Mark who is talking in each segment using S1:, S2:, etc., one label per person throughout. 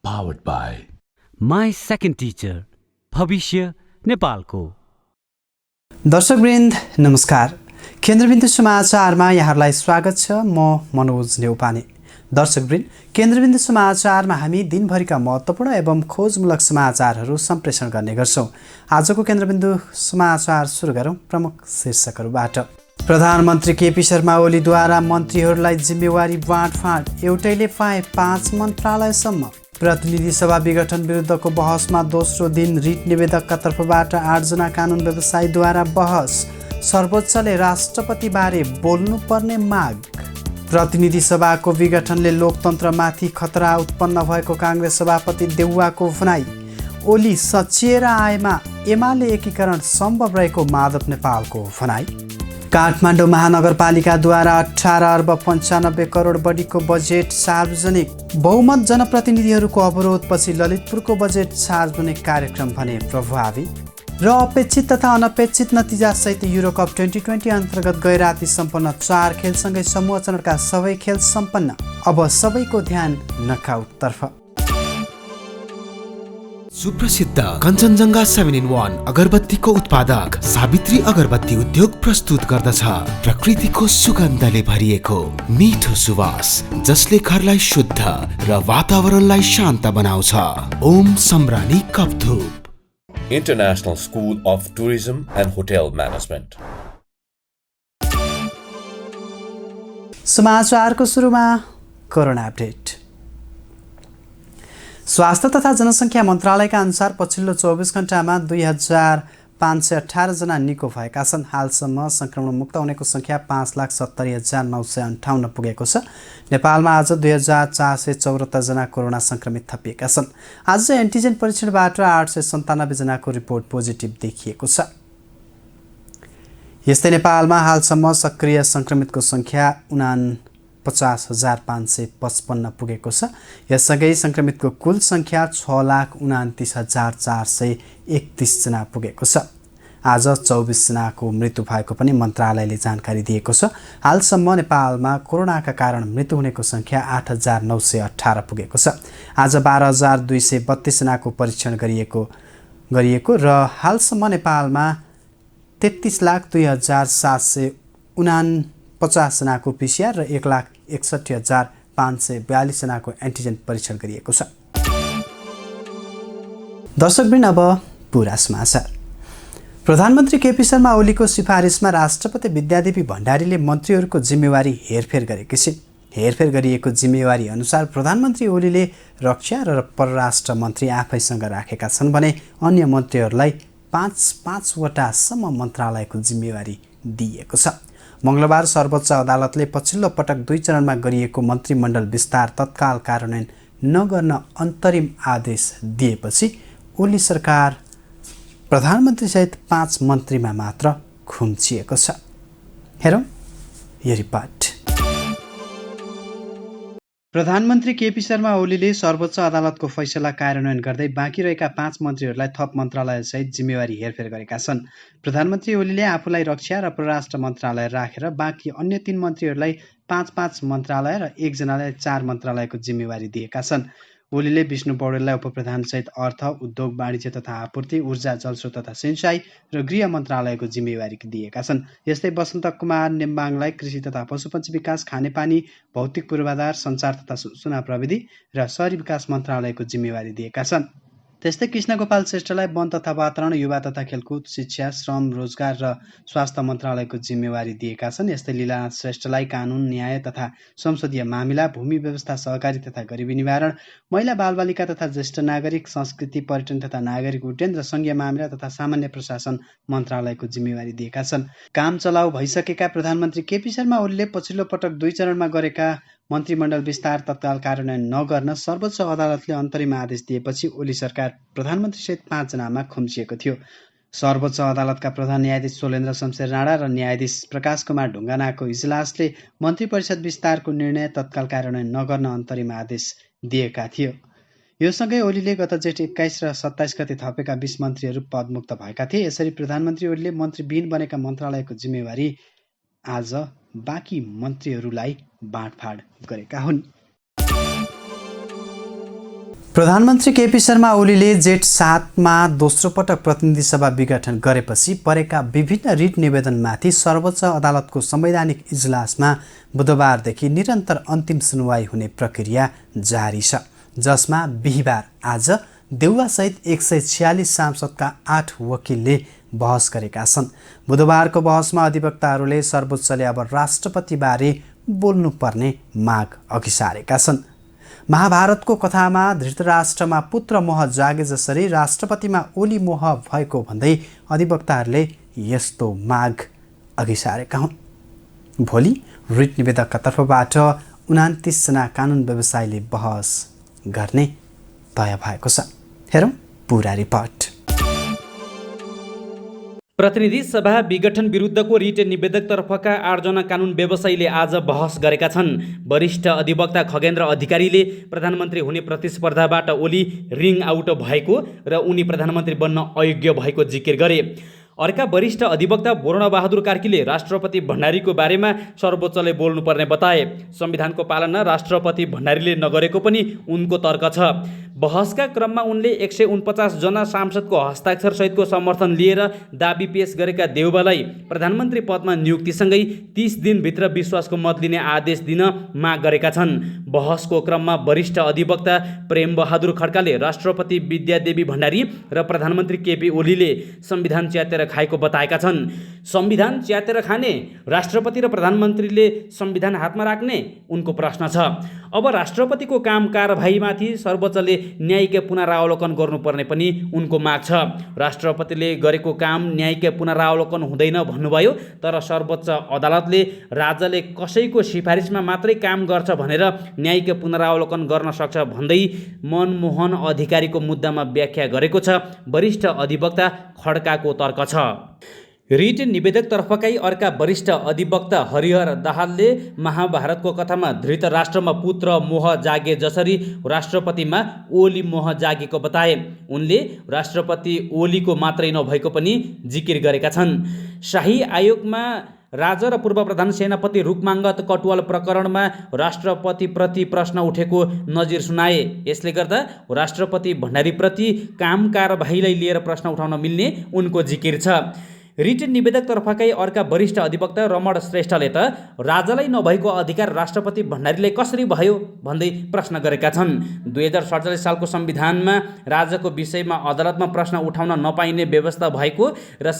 S1: Powered by
S2: My Second Teacher, भविष्य नेपालको।
S3: दर्शकवृन्द नमस्कार। केन्द्रबिन्दु समाचारमा यहाँहरूलाई स्वागत छ। म मनोज नेउपाने। दर्शकवृन्द, केन्द्रबिन्दु समाचारमा हामी दिनभरिका महत्त्वपूर्ण एवं खोजमूलक समाचारहरू सम्प्रेषण गर्ने गर्छौँ। आजको केन्द्रबिन्दु समाचार सुरु गरौँ प्रमुख शीर्षकहरूबाट। प्रधानमन्त्री केपी शर्मा ओलीद्वारा मन्त्रीहरूलाई जिम्मेवारी बाँडफाँड, एउटैले पाए 5 मन्त्रालयसम्म। प्रतिनिधि सभा विघटन विरुद्धको बहसमा दोस्रो दिन रिट निवेदकका तर्फबाट 8 जना कानुन व्यवसायीद्वारा बहस। सर्वोच्चले राष्ट्रपतिबारे बोल्नुपर्ने माग। प्रतिनिधि सभाको विघटनले लोकतन्त्रमाथि खतरा उत्पन्न भएको काङ्ग्रेस सभापति देउवाको भनाई। ओली सचिएर आएमा एमाले एकीकरण सम्भव रहेको माधव नेपालको भनाई। काठमाडौँ महानगरपालिकाद्वारा 18 अर्ब 95 करोड बढीको बजेट सार्वजनिक। बहुमत जनप्रतिनिधिहरूको अवरोधपछि ललितपुरको बजेट सार्वजनिक कार्यक्रम भने प्रभावित। र अपेक्षित तथा अनपेक्षित नतिजासहित युरोकप 2020 अन्तर्गत गैराती सम्पन्न 4 खेलसँगै समूह चरणका सबै खेल सम्पन्न। अब सबैको ध्यान नकआउटतर्फ।
S4: सुप्रसिद्ध कञ्चनजङ्घा 7-in-1 अगरबत्तीको उत्पादक सावित्री अगरबत्ती उद्योग प्रस्तुत गर्दछ प्रकृतिको सुगन्धले भरिएको मिठो सुवास, जसले घरलाई शुद्ध र वातावरणलाई शान्त बनाउँछ। Om सम्रानी कपधूप।
S5: International School of Tourism and Hotel Management.
S3: समाचारको सुरुमा कोरोना अपडेट। स्वास्थ्य तथा जनसङ्ख्या मन्त्रालयका अनुसार पछिल्लो 24 घण्टामा 2518 जना निको भएका छन्। हालसम्म सङ्क्रमणमुक्त हुनेको सङ्ख्या 5,70,958 पुगेको छ। नेपालमा आज 2474 जना कोरोना सङ्क्रमित थपिएका छन्। आज एन्टिजेन परीक्षणबाट 897 जनाको रिपोर्ट पोजिटिभ देखिएको छ। यस्तै नेपालमा हालसम्म सक्रिय सङ्क्रमितको सङ्ख्या 49,555 पुगेको छ। यससँगै सङ्क्रमितको कुल सङ्ख्या 6,29,431 जना पुगेको छ। आज 24 जनाको मृत्यु भएको पनि मन्त्रालयले जानकारी दिएको छ। हालसम्म नेपालमा कोरोनाका कारण मृत्यु हुनेको सङ्ख्या 8,918 पुगेको छ। आज 12,232 जनाको परीक्षण गरिएको र हालसम्म नेपालमा 33,02,749 जनाको पिसिआर र 1,61,542 जनाको एन्टिजेन परीक्षण गरिएको छ। दर्शकवृन्द, अब पुरा समाचार। प्रधानमन्त्री केपी शर्मा ओलीको सिफारिसमा राष्ट्रपति विद्यादेवी भण्डारीले मन्त्रीहरूको जिम्मेवारी हेरफेर गरेकी छिन्। हेरफेर गरिएको जिम्मेवारी अनुसार प्रधानमन्त्री ओलीले रक्षा र परराष्ट्र मन्त्री आफैसँग राखेका छन् भने अन्य मन्त्रीहरूलाई 5-5वटासम्म मन्त्रालयको जिम्मेवारी दिएको छ। मङ्गलबार सर्वोच्च अदालतले पछिल्लो पटक 2 चरणमा गरिएको मन्त्रीमण्डल विस्तार तत्काल कार्यान्वयन नगर्न अन्तरिम आदेश दिएपछि ओली सरकार प्रधानमन्त्रीसहित 5 मन्त्रीमा मात्र खुम्चिएको छ। हेरौँ यो रिपोर्ट। प्रधानमन्त्री केपी शर्मा ओलीले सर्वोच्च अदालतको फैसला कार्यान्वयन गर्दै बाँकी रहेका 5 मन्त्रीहरूलाई थप मन्त्रालयसहित जिम्मेवारी हेरफेर गरेका छन्। प्रधानमन्त्री ओलीले आफूलाई रक्षा र परराष्ट्र मन्त्रालय राखेर बाँकी अन्य 3 मन्त्रीहरूलाई 5-5 मन्त्रालय र 1 जनालाई 4 मन्त्रालयको जिम्मेवारी दिएका छन्। ओलीले विष्णु पौडेललाई उपप्रधानसहित अर्थ, उद्योग, वाणिज्य तथा आपूर्ति, ऊर्जा, जलस्रोत तथा सिंचाई र गृह मन्त्रालयको जिम्मेवारी दिएका छन्। यस्तै वसन्त कुमार नेम्बाङलाई कृषि तथा पशुपक्षी विकास, खानेपानी, भौतिक पूर्वाधार, सञ्चार तथा सूचना प्रविधि र शहरी विकास मन्त्रालयको जिम्मेवारी दिएका छन्। त्यस्तै कृष्णगोपाल श्रेष्ठलाई वन तथा वातावरण, युवा तथा खेलकुद, शिक्षा, श्रम, रोजगार र स्वास्थ्य मन्त्रालयको जिम्मेवारी दिएका छन्। यस्तै लीलानाथ श्रेष्ठलाई कानुन, न्याय तथा संसदीय मामिला, भूमि व्यवस्था, सहकारी तथा गरिबी निवारण, महिला बालबालिका तथा ज्येष्ठ नागरिक, संस्कृति, पर्यटन तथा नागरिक उड्डयन र सङ्घीय मामिला तथा सामान्य प्रशासन मन्त्रालयको जिम्मेवारी दिएका छन्। काम चलाउ भइसकेका प्रधानमन्त्री केपी शर्मा ओलीले पछिल्लो पटक 2 चरणमा गरेका मन्त्रीमण्डल विस्तार तत्काल कार्यान्वयन नगर्न सर्वोच्च अदालतले अन्तरिम आदेश दिएपछि ओली सरकार प्रधानमन्त्रीसहित 5 जनामा खुम्चिएको थियो। सर्वोच्च अदालतका प्रधान न्यायाधीश सोलेन्द्र शमशेर राणा र न्यायाधीश प्रकाश कुमार ढुङ्गानाको इजलासले मन्त्री परिषद विस्तारको निर्णय तत्काल कार्यान्वयन नगर्न अन्तरिम आदेश दिएका थियो। यो सँगै ओलीले गत जेठ 21 र 27 गते थपेका 20 मन्त्रीहरू पदमुक्त भएका थिए। यसरी प्रधानमन्त्री ओलीले मन्त्रीविहीन बनेका मन्त्रालयको जिम्मेवारी आज बाँकी मन्त्रीहरूलाई बाँडफाँड गरेका हुन्। प्रधानमन्त्री केपी शर्मा ओलीले जेठ 7मा दोस्रो पटक प्रतिनिधि सभा विघटन गरेपछि परेका विभिन्न रिट निवेदनमाथि सर्वोच्च अदालतको संवैधानिक इजलासमा बुधबारदेखि निरन्तर अन्तिम सुनवाई हुने प्रक्रिया जारी छ, जसमा बिहिबार आज देउवासहित 146 सांसदका 8 वकिलले बहस गरेका छन्। बुधबारको बहसमा अधिवक्ताहरूले सर्वोच्चले अब राष्ट्रपतिबारे बोल्नुपर्ने माग अघि सारेका छन्। महाभारतको कथामा धृतराष्ट्रमा पुत्र मोह जागे जसरी राष्ट्रपतिमा ओली मोह भएको भन्दै अधिवक्ताहरूले यस्तो माग अघि सारेका हुन्। भोलि रिट निवेदकका तर्फबाट 29 जना कानुन व्यवसायीले बहस गर्ने तय भएको छ। हेरौँ पुरा रिपोर्ट।
S1: प्रतिनिधि सभा विघटन विरुद्धको रिट निवेदकतर्फका 8 जना कानुन व्यवसायीले आज बहस गरेका छन्। वरिष्ठ अधिवक्ता खगेन्द्र अधिकारीले प्रधानमन्त्री हुने प्रतिस्पर्धाबाट ओली रिङ आउट भएको र उनी प्रधानमन्त्री बन्न अयोग्य भएको जिकिर गरे। अर्का वरिष्ठ अधिवक्ता बोर्णबहादुर कार्कीले राष्ट्रपति भण्डारीको बारेमा सर्वोच्चले बोल्नुपर्ने बताए। संविधानको पालना राष्ट्रपति भण्डारीले नगरेको पनि उनको तर्क छ। बहसका क्रममा उनले 149 जना सांसदको हस्ताक्षर सहितको समर्थन लिएर दाबी पेश गरेका देउबालाई प्रधानमन्त्री पदमा नियुक्तिसँगै 30 दिनभित्र विश्वासको मत लिने आदेश दिन माग गरेका छन्। बहसको क्रममा वरिष्ठ अधिवक्ता प्रेमबहादुर खड्काले राष्ट्रपति विद्यादेवी भण्डारी र प्रधानमन्त्री केपी ओलीले संविधान च्यातेर खाएको बताएका छन्। संविधान च्यातेर खाने राष्ट्रपति र प्रधानमन्त्रीले संविधान हातमा राख्ने उनको प्रश्न छ। अब राष्ट्रपतिको काम कारबाहीमाथि सर्वोच्चले न्यायिक पुनरावलोकन गर्नुपर्ने पनि उनको माग छ। राष्ट्रपतिले गरेको काम न्यायिक पुनरावलोकन हुँदैन भन्नुभयो, तर सर्वोच्च अदालतले राज्यले कसैको सिफारिसमा मात्रै काम गर्छ भनेर न्यायिक पुनरावलोकन गर्न सक्छ भन्दै मनमोहन अधिकारीको मुद्दामा व्याख्या गरेको छ। वरिष्ठ अधिवक्ता खड्काको तर्क छ। रिट निवेदकतर्फकै अर्का वरिष्ठ अधिवक्ता हरिहर दाहालले महाभारतको कथामा धृतराष्ट्रमा पुत्र मोह जागे जसरी राष्ट्रपतिमा ओली मोह जागेको बताए। उनले राष्ट्रपति ओलीको मात्रै नभएको पनि जिकिर गरेका छन्। शाही आयोगमा राजा र पूर्व प्रधान सेनापति रुकमाङ्गत कटुवाल प्रकरणमा राष्ट्रपतिप्रति प्रश्न उठेको नजिर सुनाए। यसले गर्दा राष्ट्रपति भण्डारीप्रति काम कारबाहीलाई लिएर प्रश्न उठाउन मिल्ने उनको जिकिर छ। रिट निवेदकतर्फकै अर्का वरिष्ठ अधिवक्ता रमण श्रेष्ठले त राजालाई नभएको अधिकार राष्ट्रपति भण्डारीले कसरी भयो भन्दै प्रश्न गरेका छन्। 2047 सालको संविधानमा राजाको विषयमा अदालतमा प्रश्न उठाउन नपाइने व्यवस्था भएको र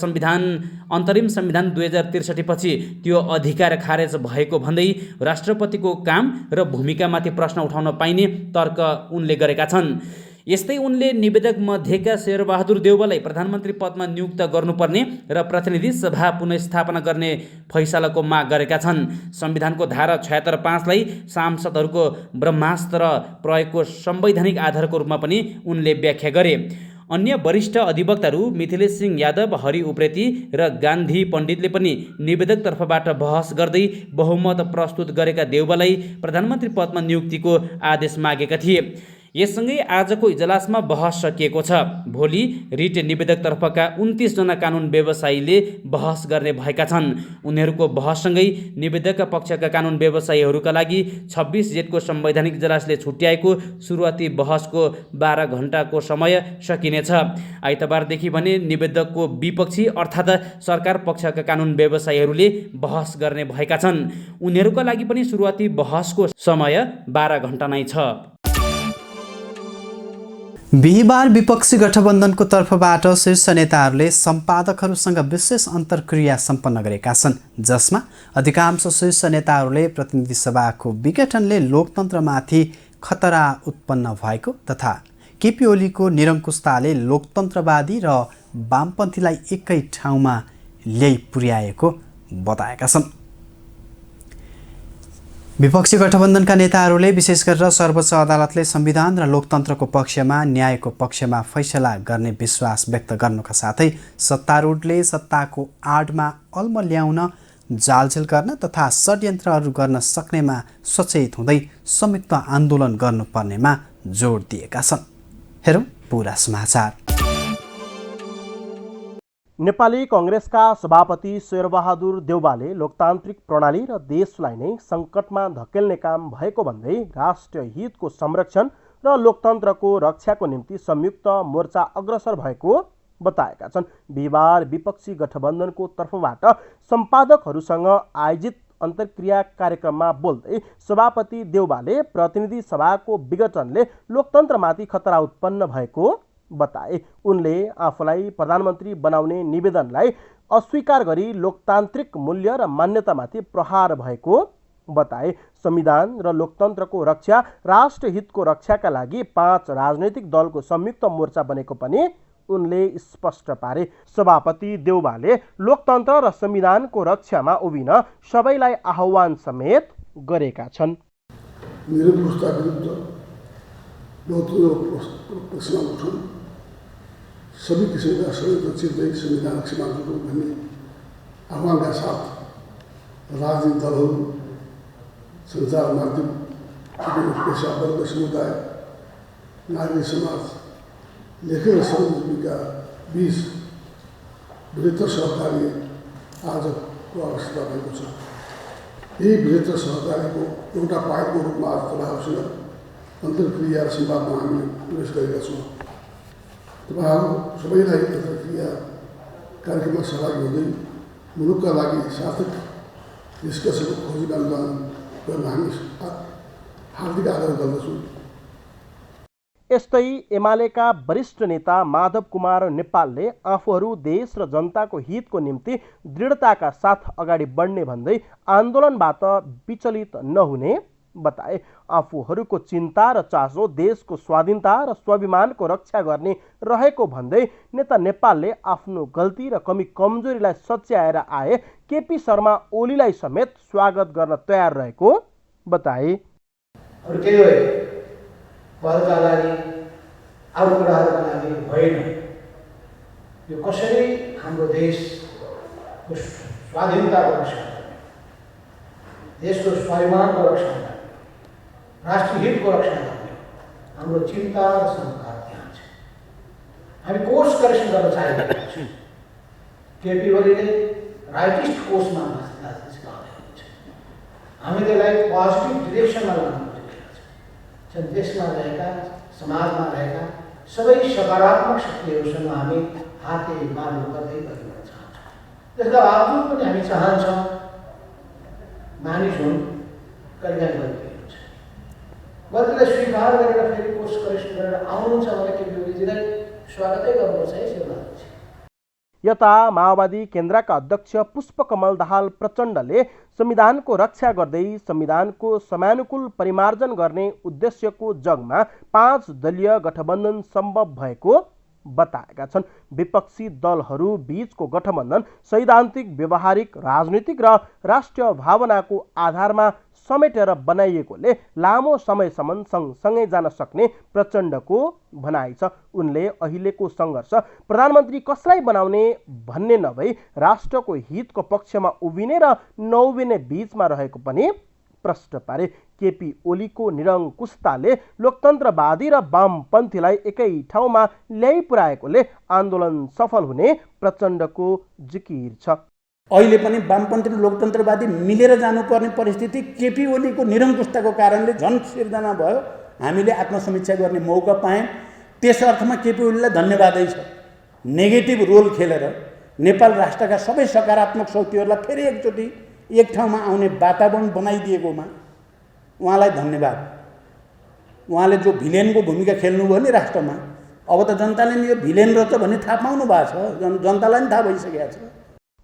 S1: अन्तरिम संविधान 2063 पछि त्यो अधिकार खारेज भएको भन्दै राष्ट्रपतिको काम र भूमिकामाथि प्रश्न उठाउन पाइने तर्क उनले गरेका छन्। यस्तै उनले निवेदक मध्येका शेरबहादुर देउवालाई प्रधानमन्त्री पदमा नियुक्त गर्नुपर्ने र प्रतिनिधि सभा पुनर्स्थापना गर्ने फैसलाको माग गरेका छन्। संविधानको धारा 76(5) सांसदहरूको ब्रह्मास्त्र प्रयोगको संवैधानिक आधारको रूपमा पनि उनले व्याख्या गरे। अन्य वरिष्ठ अधिवक्ताहरू मिथिलेश सिंह यादव, हरि उप्रेती र गान्धी पण्डितले पनि निवेदक तर्फबाट बहस गर्दै बहुमत प्रस्तुत गरेका देउवालाई प्रधानमन्त्री पदमा नियुक्तिको आदेश मागेका थिए। यससँगै आजको इजलासमा बहस सकिएको छ। भोलि रिट निवेदक तर्फका 29 जना कानुन व्यवसायीले बहस गर्ने भएका छन्। उनीहरूको बहससँगै निवेदक पक्षका कानुन व्यवसायीहरूका लागि 26 जेठको संवैधानिक इजलासले छुट्याएको सुरुवाती बहसको 12 घण्टाको समय सकिनेछ। आइतबारदेखि भने निवेदकको विपक्षी अर्थात् सरकार पक्षका कानुन व्यवसायीहरूले बहस गर्ने भएका छन्। उनीहरूका लागि पनि सुरुवाती बहसको समय 12 घण्टा नै छ।
S3: बिहिबार विपक्षी गठबन्धनको तर्फबाट शीर्ष नेताहरूले सम्पादकहरूसँग विशेष अन्तर्क्रिया सम्पन्न गरेका छन्, जसमा अधिकांश शीर्ष नेताहरूले प्रतिनिधि सभाको विघटनले लोकतन्त्रमाथि खतरा उत्पन्न भएको तथा केपी ओलीको निरङ्कुशताले लोकतन्त्रवादी र वामपन्थीलाई एकै ठाउँमा ल्याइ पुर्याएको बताएका छन्। विपक्षी गठबन्धनका नेताहरूले विशेष गरेर सर्वोच्च अदालतले संविधान र लोकतन्त्रको पक्षमा न्यायको पक्षमा फैसला गर्ने विश्वास व्यक्त गर्नुका साथै सत्तारूढले सत्ताको आडमा अल्मल्याउन, जालझेल गर्न तथा षड्यन्त्रहरू गर्न सक्नेमा सचेत हुँदै संयुक्त आन्दोलन गर्नुपर्नेमा जोड दिएका छन्। हेरौँ पुरा समाचार।
S6: नेपाली कांग्रेसका सभापति शेरबहादुर देउवाले लोकतान्त्रिक प्रणाली र देशलाई नै सङ्कटमा धकेल्ने काम भएको भन्दै राष्ट्रिय हितको संरक्षण र र लोकतन्त्रको रक्षाको निम्ति संयुक्त मोर्चा अग्रसर भएको बताएका छन्। बिहिबार विपक्षी गठबन्धनको तर्फबाट सम्पादकहरूसँग आयोजित अन्तर्क्रिया कार्यक्रममा बोल्दै सभापति देउबाले प्रतिनिधि सभाको विघटनले लोकतन्त्रमाथि खतरा उत्पन्न भएको बताए। उनले आफूलाई प्रधानमन्त्री बनाउने निवेदनलाई अस्वीकार गरी लोकतान्त्रिक मूल्य र मान्यतामाथि प्रहार भएको बताए। संविधान र लोकतन्त्रको रक्षा, राष्ट्रहितको रक्षाका लागि 5 राजनैतिक दलको संयुक्त मोर्चा बनेको पनि उनले स्पष्ट पारे। सभापति देउबाले लोकतन्त्र र संविधानको रक्षामा उभिन सबैलाई आह्वान समेत गरेका छन्।
S7: मेरो पुस्ता विरुद्ध लोकतन्त्र प्रश्न उठाउनु, सबै किसिमका षड्यन्त्र चिर्दै संविधान रक्षामा जुटौँ भन्ने आह्वानका साथ राजनीतिक दलहरू, सञ्चार माध्यम, पेसावर्ग समुदाय, नागरिक समाज, लेखक र श्रमजीवीका बीच बृहत्तर सहकारी आजको आवश्यकता भएको छ। यही बृहत्तर सहकारीको एउटा पाइपको रूपमा आज तपाईँहरूसँग अन्तर्क्रिया र संवादमा हामी प्रवेश गरेका छौँ। तपाईँहरू सबैलाई अन्तर्क्रिया कार्यक्रममा सहभागी हुँदै मुलुकका लागि सार्थक निष्कर्षको खोजीमा गर्न हामी हार्दिक आग्रह गर्दछौँ।
S6: यस्तै एमालेका वरिष्ठ नेता माधव कुमार नेपालले आफूहरू देश र जनताको हितको निम्ति दृढताका साथ अगाडि बढ्ने भन्दै आन्दोलनबाट विचलित नहुने बताए। आफूहरूको चिन्ता र चासो देशको स्वाधीनता र स्वाभिमानको रक्षा गर्ने रहेको भन्दै नेता नेपालले आफ्नो गल्ती र कमी कमजोरीलाई सच्याएर आए केपी शर्मा ओलीलाई समेत स्वागत गर्न तयार रहेको बताए।
S8: पदका लागि अरू कुराहरूका लागि होइन, यो कसरी हाम्रो देशको स्वाधीनताको रक्षा गर्ने, देशको स्वाभिमानको रक्षा गर्ने, राष्ट्रिय हितको रक्षा गर्ने हाम्रो चिन्ता र संस्कार त्यहाँ छ। हामी कोर्स करेक्सन गर्न चाहिरहेका छौँ। केपी ओलीले राइटिस्ट कोर्समा सिकाउँदै हुनुहुन्छ। हामी त्यसलाई पोजिटिभ डिरेक्सनमा लानु देशमा रहेका, समाजमा रहेका सबै सकारात्मक शक्तिहरूसँग हामी हाते बालो गर्दै गर्न चाहन्छौँ। त्यसका बावजुद पनि हामी चाहन्छौँ मानिस हुन्, कल्याण गल्ती हुन्छ, गल्तीलाई स्वीकार गरेर फेरि कोर्स करेक्सन गरेर आउनुहुन्छ भने केपी ओलीजीलाई स्वागतै गर्नुपर्छ है शिवराजजी।
S6: यता माओवादी केन्द्रका अध्यक्ष पुष्पकमल दाहाल प्रचण्डले संविधानको रक्षा गर्दै संविधानको समयानुकूल परिमार्जन गर्ने उद्देश्यको जगमा 5 दलीय गठबन्धन सम्भव भएको बताएका छन्। विपक्षी दलहरू बीचको गठबन्धन सैद्धान्तिक, व्यवहारिक, राजनीतिक र राष्ट्रिय भावनाको आधारमा समेटेर बनाइएकोले लामो समयसम्म सँगसँगै जान सक्ने प्रचण्डको भनाइ छ। उनले अहिलेको सङ्घर्ष प्रधानमन्त्री कसलाई बनाउने भन्ने नभई राष्ट्रको हितको पक्षमा उभिने र नउभिने बीचमा रहेको पनि प्रश्न पारे। केपी ओलीको निरङ्कुशताले लोकतन्त्रवादी र वामपन्थीलाई एकै ठाउँमा ल्याइ पुर्याएकोले आन्दोलन सफल हुने प्रचण्डको जिकिर छ।
S9: अहिले पनि वामपन्थी र लोकतन्त्रवादी मिलेर जानुपर्ने परिस्थिति केपी ओलीको निरङ्कुशताको कारणले झन् सिर्जना भयो। हामीले आत्मसमीक्षा गर्ने मौका पायौँ। त्यस अर्थमा केपी ओलीलाई धन्यवादै छ। नेगेटिभ रोल खेलेर नेपाल राष्ट्रका सबै सकारात्मक शक्तिहरूलाई फेरि एकचोटि एक ठाउँमा आउने वातावरण बनाइदिएकोमा उहाँलाई धन्यवाद। उहाँले जो भिलेनको भूमिका खेल्नुभयो नि राष्ट्रमा, अब त जनताले नि यो भिलेन रहेछ भन्ने थाहा पाउनु भएको छ, जनतालाई नि थाहा भइसकेको छ।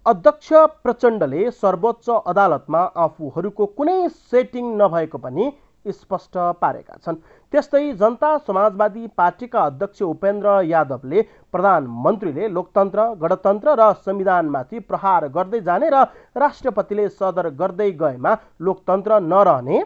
S6: अध्यक्ष प्रचण्डले सर्वोच्च अदालतमा आफूहरूको कुनै सेटिङ नभएको पनि स्पष्ट पारेका छन्। त्यस्तै जनता समाजवादी पार्टीका अध्यक्ष उपेन्द्र यादवले प्रधानमन्त्रीले लोकतन्त्र, गणतन्त्र र संविधानमाथि प्रहार गर्दै जाने र राष्ट्रपतिले सदर गर्दै गएमा लोकतन्त्र नरहने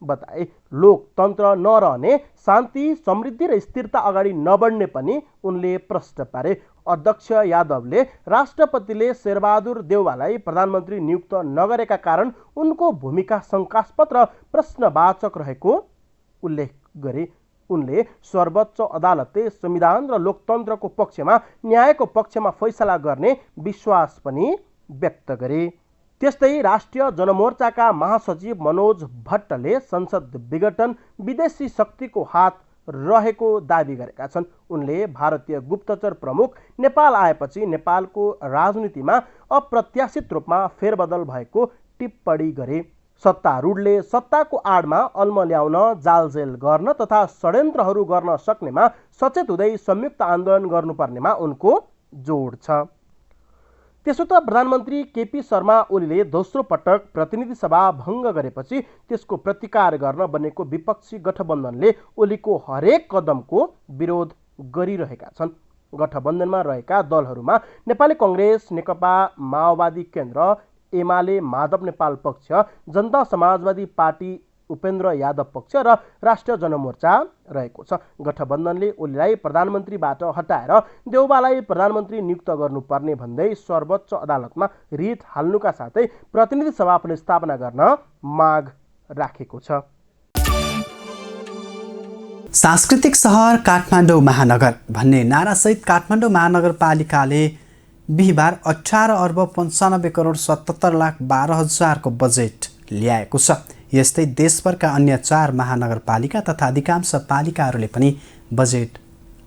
S6: बताए। लोकतन्त्र नरहने शान्ति, समृद्धि र स्थिरता अगाडि नबढ्ने पनि उनले प्रश्न पारे। अध्यक्ष यादवले राष्ट्रपतिले शेरबहादुर देउवालाई प्रधानमन्त्री नियुक्त नगरेका कारण उनको भूमिका शङ्कास्पद र प्रश्नवाचक रहेको उल्लेख गरे। उनले सर्वोच्च अदालतले संविधान र लोकतन्त्रको पक्षमा, न्यायको पक्षमा फैसला गर्ने विश्वास पनि व्यक्त गरे। त्यस्तै राष्ट्रिय जनमोर्चाका महासचिव मनोज भट्टले संसद विघटन विदेशी शक्तिको हात रहेको दाबी गरेका छन्। उनले भारतीय गुप्तचर प्रमुख नेपाल आएपछि नेपालको राजनीतिमा अप्रत्याशित रूपमा फेरबदल भएको टिप्पणी गरे। सत्तारूढले सत्ताको आडमा अल्मल्याउन, जालजेल गर्न तथा षड्यन्त्रहरू गर्न सक्नेमा सचेत हुँदै संयुक्त आन्दोलन गर्नुपर्नेमा उनको जोड छ। त्यसो त प्रधानमन्त्री केपी शर्मा ओलीले दोस्रो पटक प्रतिनिधि सभा भङ्ग गरेपछि त्यसको प्रतिकार गर्न बनेको विपक्षी गठबन्धनले ओलीको हरेक कदमको विरोध गरिरहेका छन्। गठबन्धनमा रहेका दलहरूमा नेपाली कङ्ग्रेस, नेकपा माओवादी केन्द्र, एमाले माधव नेपाल पक्ष, जनता समाजवादी पार्टी उपेन्द्र यादव पक्ष र राष्ट्रिय जनमोर्चा रहेको छ। गठबन्धनले ओलीलाई प्रधानमन्त्रीबाट हटाएर देउबालाई प्रधानमन्त्री नियुक्त गर्नुपर्ने भन्दै सर्वोच्च अदालतमा रिट हाल्नुका साथै प्रतिनिधि सभा पनि स्थापना गर्न माग राखेको छ।
S3: सांस्कृतिक सहर काठमाडौँ महानगर भन्ने नारासहित काठमाडौँ महानगरपालिकाले बिहिबार 18 अर्ब 95 करोड 77 लाख 12 हजारको बजेट ल्याएको छ। यस्तै देशभरका अन्य 4 महानगरपालिका तथा अधिकांश पालिकाहरूले पनि बजेट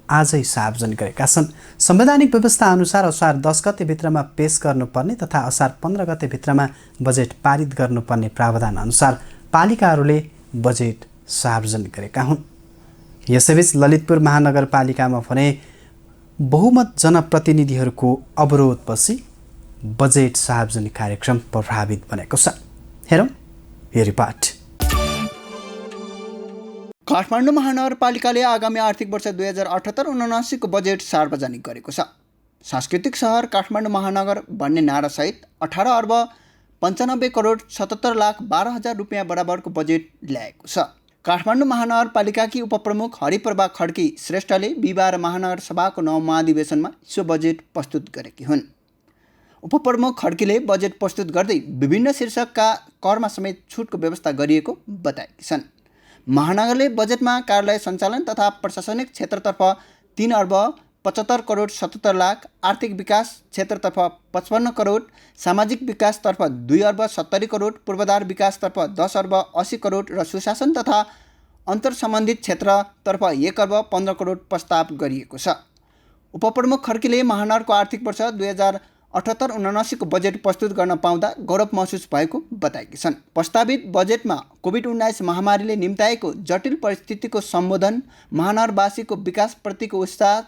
S3: आजै सार्वजनिक गरेका छन्। संवैधानिक व्यवस्था अनुसार असार 10 गते भित्रमा पेश गर्नुपर्ने तथा असार 15 गते भित्रमा बजेट पारित गर्नुपर्ने प्रावधान अनुसार पालिकाहरूले बजेट सार्वजनिक गरेका हुन्। यसैबीच ललितपुर महानगरपालिकामा भने बहुमत जनप्रतिनिधिहरूको अवरोधपछि बजेट सार्वजनिक कार्यक्रम प्रभावित बनेको छ। हेरौँ यो रिपोर्ट।
S10: काठमाडौँ महानगरपालिकाले आगामी आर्थिक वर्ष 2078-79 को बजेट सार्वजनिक गरेको छ। सांस्कृतिक सहर काठमाडौँ महानगर भन्ने नारासहित 18 अर्ब 95 करोड 77 लाख 12 हजार रुपियाँ बराबरको बजेट ल्याएको छ। काठमाडौँ महानगरपालिकाकी उपप्रमुख हरिप्रभा खड्की श्रेष्ठले बिहिबार महानगर सभाको 9औं महाधिवेशनमा सो बजेट प्रस्तुत गरेकी हुन्। उपप्रमुख खड्कीले बजेट प्रस्तुत गर्दै विभिन्न शीर्षकका करमा समेत छुटको व्यवस्था गरिएको बताएकी छन्। महानगरले बजेटमा कार्यालय सञ्चालन तथा प्रशासनिक क्षेत्रतर्फ 3 अर्ब 75 करोड 77 लाख, आर्थिक विकास क्षेत्रतर्फ 55 करोड, सामाजिक विकासतर्फ 2 अर्ब 70 करोड, पूर्वाधार विकासतर्फ 10 अर्ब 80 करोड र सुशासन तथा अन्तर सम्बन्धित क्षेत्रतर्फ 1 अर्ब 15 करोड प्रस्ताव गरिएको छ। उपप्रमुख खड्कीले महानगरको आर्थिक वर्ष 2078-79 को बजेट प्रस्तुत गर्न पाउँदा गौरव महसुस भएको बताएकी छन्। प्रस्तावित बजेटमा कोभिड-19 महामारीले निम्ताएको जटिल परिस्थितिको सम्बोधन, महानगरवासीको विकासप्रतिको उत्साह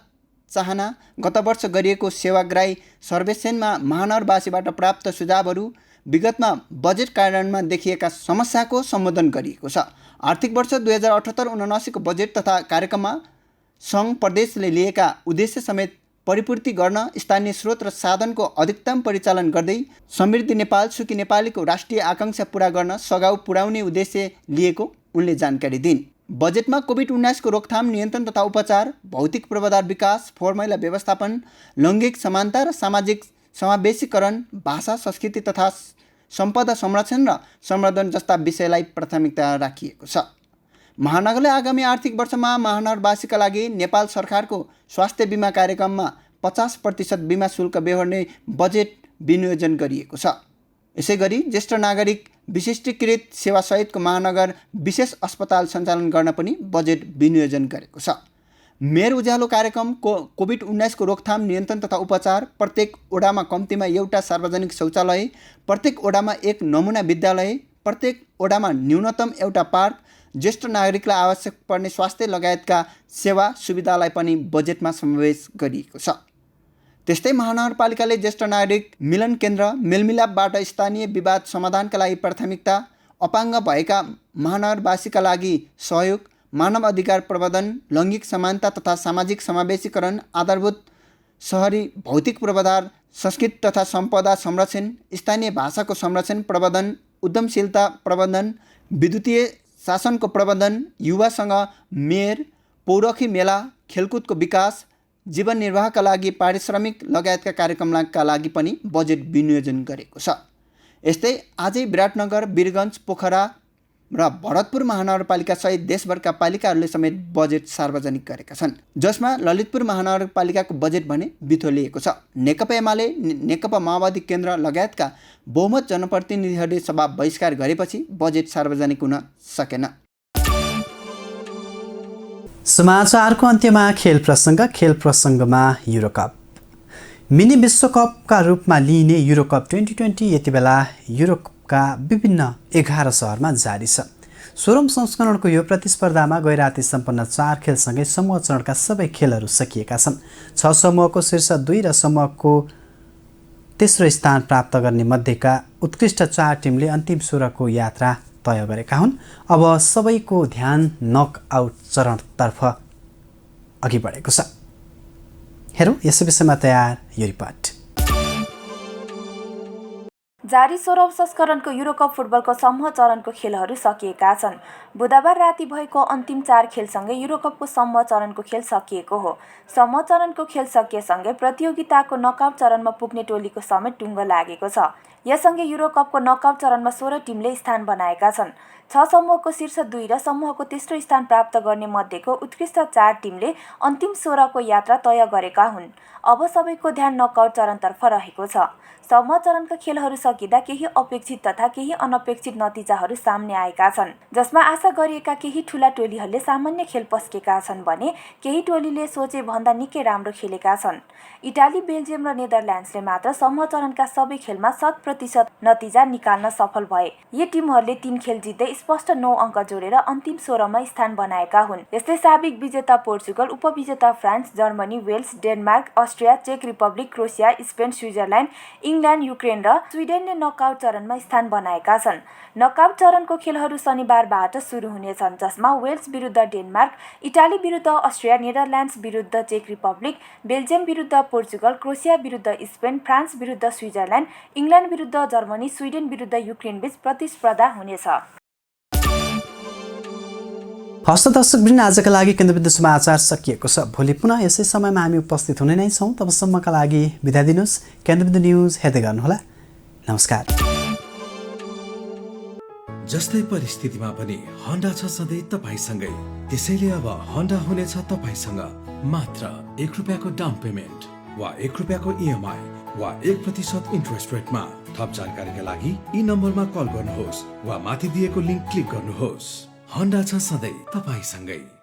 S10: चाहना, गत वर्ष गरिएको सेवाग्राही सर्वेक्षणमा महानगरवासीबाट प्राप्त सुझावहरू, विगतमा बजेट कार्यान्वयनमा देखिएका समस्याको सम्बोधन गरिएको छ। आर्थिक वर्ष 2078-79 को बजेट तथा कार्यक्रममा सङ्घ प्रदेशले लिएका उद्देश्य समेत परिपूर्ति गर्न, स्थानीय स्रोत र साधनको अधिकतम परिचालन गर्दै समृद्धि नेपाल सुखी नेपालीको राष्ट्रिय आकांक्षा पूरा गर्न सघाउ पुर्याउने उद्देश्य लिएको उनले जानकारी दिइन्। बजेटमा कोभिड-19 को रोकथाम, नियन्त्रण तथा उपचार, भौतिक पूर्वाधार विकास, फोहोर मैला व्यवस्थापन, लैङ्गिक समानता र सामाजिक समावेशीकरण, भाषा, संस्कृति तथा सम्पदा संरक्षण र संवर्धन जस्ता विषयलाई प्राथमिकता राखिएको छ। महानगरले आगामी आर्थिक वर्षमा महानगरवासीका लागि नेपाल सरकारको स्वास्थ्य बिमा कार्यक्रममा 50% बिमा शुल्क बेहोर्ने बजेट विनियोजन गरिएको छ। यसैगरी ज्येष्ठ नागरिक विशिष्टीकृत सेवासहितको महानगर विशेष अस्पताल सञ्चालन गर्न पनि बजेट विनियोजन गरेको छ। मेयर उज्यालो कार्यक्रम, कोभिड-19 को रोकथाम, नियन्त्रण तथा उपचार, प्रत्येक ओडामा कम्तीमा एउटा सार्वजनिक शौचालय, प्रत्येक ओडामा एक नमुना विद्यालय, प्रत्येक ओडामा न्यूनतम एउटा पार्क, ज्येष्ठ नागरिकलाई आवश्यक पर्ने स्वास्थ्य लगायतका सेवा सुविधालाई पनि बजेटमा समावेश गरिएको छ। त्यस्तै महानगरपालिकाले ज्येष्ठ नागरिक मिलन केन्द्र, मेलमिलापबाट स्थानीय विवाद समाधानका लागि प्राथमिकता, अपाङ्ग भएका महानगरवासीका लागि सहयोग, मानव अधिकार प्रवर्धन, लैङ्गिक समानता तथा सामाजिक समावेशीकरण, आधारभूत शहरी भौतिक पूर्वाधार, संस्कृति तथा सम्पदा संरक्षण, स्थानीय भाषाको संरक्षण प्रवर्धन, उद्यमशीलता प्रबन्धन, विद्युतीय शासनको प्रबन्धन, युवासँग मेयर, पौरखी मेला, खेलकुदको विकास, जीवन निर्वाहका लागि पारिश्रमिक लगायतका कार्यक्रमका लागि पनि बजेट विनियोजन गरेको छ। यस्तै आजै विराटनगर, वीरगञ्ज, पोखरा र भरतपुर महानगरपालिका सहित देशभरका पालिकाहरूले समेत बजेट सार्वजनिक गरेका छन्, जसमा ललितपुर महानगरपालिकाको बजेट भने बिथोलिएको छ। नेकपा एमाले, नेकपा माओवादी केन्द्र लगायतका बहुमत जनप्रतिनिधिहरूले सभा बहिष्कार गरेपछि बजेट सार्वजनिक हुन सकेन।
S3: समाचारको अन्त्यमा खेल प्रसङ्गमा युरोकप। मिनी विश्वकपका रूपमा लिइने युरोकप 2020 यति बेला युरोपका विभिन्न 11 सहरमा जारी छ। 16औं संस्करणको यो प्रतिस्पर्धामा गैराती सम्पन्न 4 खेलसँगै समूह चरणका सबै खेलहरू सकिएका छन्। 6 समूहको शीर्ष 2 र समूहको तेस्रो स्थान प्राप्त गर्ने मध्येका उत्कृष्ट 4 टिमले अन्तिम 16को यात्रा तय गरेका हुन्। अब सबैको ध्यान नकआउट चरणतर्फ अघि बढेको छ। हेरौँ यस विषयमा तयार यो रिपोर्ट।
S11: जारी 16औं संस्करणको युरोकप फुटबलको समूह चरणको खेलहरू सकिएका छन्। बुधबार राति भएको अन्तिम 4 खेलसँगै युरोकपको समूह चरणको खेल सकिएको हो। समूह चरणको खेल सकिएसँगै प्रतियोगिताको नकआउट चरणमा पुग्ने टोलीको समेत टुङ्गो लागेको छ। यससँगै युरोकपको नकआउट चरणमा 16 टिमले स्थान बनाएका छन्। 6 समूहको शीर्ष 2 र समूहको तेस्रो स्थान प्राप्त गर्ने मध्येको उत्कृष्ट 4 टिमले अन्तिम 16को यात्रा तय गरेका हुन्। अब सबैको ध्यान नकआउट चरणतर्फ रहेको छ। समूह चरणका खेलहरू सकिँदा केही अपेक्षित तथा केही अनपेक्षित नतिजाहरू सामने आएका छन्, जसमा आशा गरिएका केही ठूला टोलीहरूले सामान्य खेल पस्केका छन् भने केही टोलीले सोचे भन्दा निकै राम्रो खेलेका छन्। इटाली, बेल्जियम र नेदरल्यान्ड्सले मात्र समूह चरणका सबै खेलमा 100% नतिजा निकाल्न सफल भए। यी टिमहरूले 3 खेल जित्दै स्पष्ट 9 अङ्क जोडेर अन्तिम 16मा स्थान बनाएका हुन्। यस्तै साबिक विजेता पोर्चुगल, उपविजेता France, Germany, Wales, Denmark, Austria, चेक Republic, Croatia, Spain, Switzerland, England, Ukraine र स्विडेनले नकआउट चरणमा स्थान बनाएका छन्। नकआउट चरणको खेलहरू शनिबारबाट सुरु हुनेछन्, जसमा वेल्स विरुद्ध डेनमार्क, इटाली विरुद्ध अस्ट्रिया, नेदरल्यान्ड्स विरुद्ध चेक रिपब्लिक, बेल्जियम विरुद्ध पोर्चुगल, क्रोएसिया विरुद्ध स्पेन, फ्रान्स विरुद्ध स्विजरल्यान्ड, इङ्ल्यान्ड विरुद्ध जर्मनी, स्विडेन विरुद्ध युक्रेन बीच प्रतिस्पर्धा हुनेछ।
S3: हस्त दर्शकवृन्द, आजका लागि केन्द्रबिन्दु समाचार सकिएको छ। भोलि पुनः यसै समयमा हामी उपस्थित हुने नै छौँ। तबसम्मका लागि बिदा दिनुहोस्। केन्द्रबिन्दु न्युज हेर्दै गर्नुहोला। नमस्कार।
S4: जस्तै परिस्थितिमा पनि होन्डा छ सधैँ तपाईँसँगै। त्यसैले अब होन्डा हुनेछ तपाईँसँग मात्र 1 रुपियाँको डाउन पेमेन्ट वा 1 रुपियाँको EMI वा 1% इन्ट्रेस्ट रेटमा। थप जानकारीका लागि यी नम्बरमा कल गर्नुहोस् वा माथि दिएको लिङ्क क्लिक गर्नुहोस्। होन्डा छ सधैँ तपाईँसँगै।